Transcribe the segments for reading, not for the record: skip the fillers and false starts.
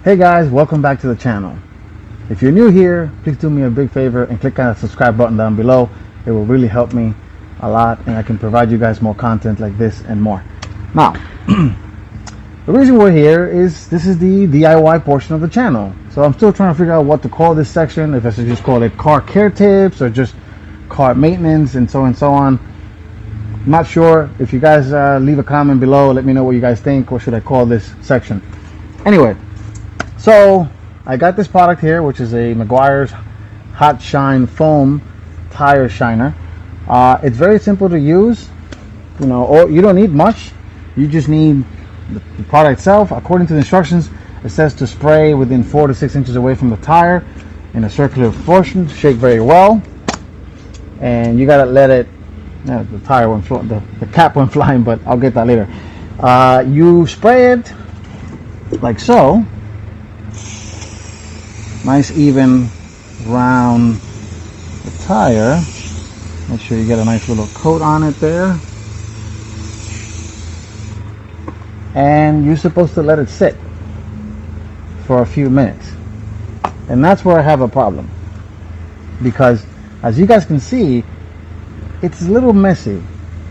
Hey guys, welcome back to the channel. If you're new here, please do me a big favor and click on that subscribe button down below. It will really help me a lot and I can provide you guys more content like this and more. Now, the reason we're here is this is the DIY portion of the channel. So I'm still trying to figure out what to call this section, if I should just call it car care tips or just car maintenance and so on. I'm not sure. If you guys leave a comment below, let me know what you guys think. What should I call this section? Anyway, so I got this product here, which is a Meguiars Hot Shine Foam Tire Shiner. It's very simple to use. You know, you don't need much. You just need the product itself. According to the instructions, it says to spray within 4 to 6 inches away from the tire in a circular motion. Shake very well, and you gotta let it. The tire went the cap went flying, but I'll get that later. You spray it like so. Nice even round the tire. Make sure you get a nice little coat on it there. And you're supposed to let it sit for a few minutes. And that's where I have a problem. Because as you guys can see, it's a little messy.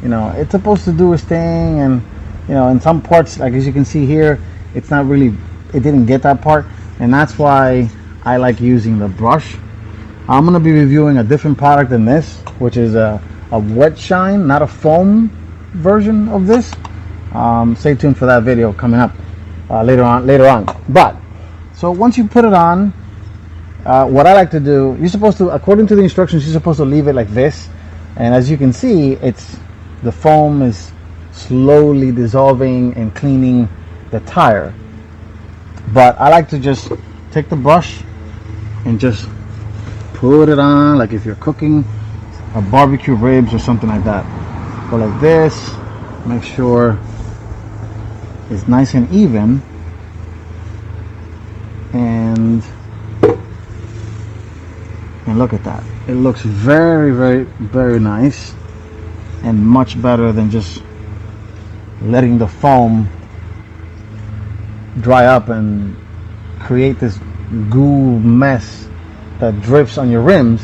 You know, it's supposed to do its thing, and you know, in some parts, like as you can see here, it's not really, it didn't get that part. And that's why I like using the brush. I'm going to be reviewing a different product than this, which is a wet shine, not a foam version of this. Stay tuned for that video coming up later on. But so once you put it on, what I like to do, you're supposed to, according to the instructions, you're supposed to leave it like this. And as you can see, the foam is slowly dissolving and cleaning the tire. But I like to just take the brush and just put it on, like if you're cooking a barbecue ribs or something like that. Go like this, make sure it's nice and even, and look at that. It looks very nice, and much better than just letting the foam dry up and create this goo mess that drips on your rims.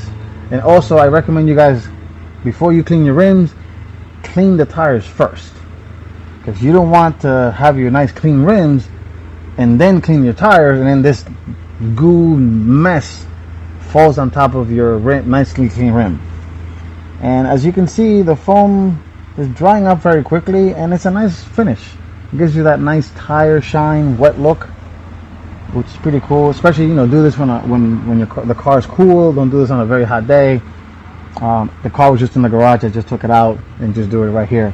And also, I recommend you guys, before you clean your rims, clean the tires first, because you don't want to have your nice clean rims and then clean your tires, and then this goo mess falls on top of your nicely clean rim. And as you can see, the foam is drying up very quickly, and it's a nice finish. It gives you that nice tire shine, wet look, which is pretty cool. Especially, you know, do this when the car is cool. Don't do this on a very hot day. The car was just in the garage. I just took it out and just do it right here.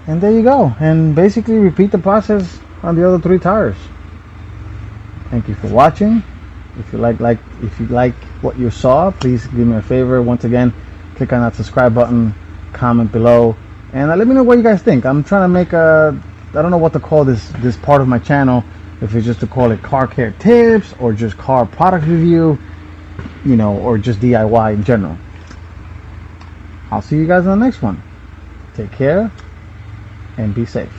And there you go. And basically repeat the process on the other 3 tires. Thank you for watching. If you like what you saw, please do me a favor. Once again, click on that subscribe button, comment below, and let me know what you guys think. I'm trying to make I don't know what to call this part of my channel. If it's just to call it car care tips, or just car product review, you know, or just DIY in general. I'll see you guys on the next one. Take care and be safe.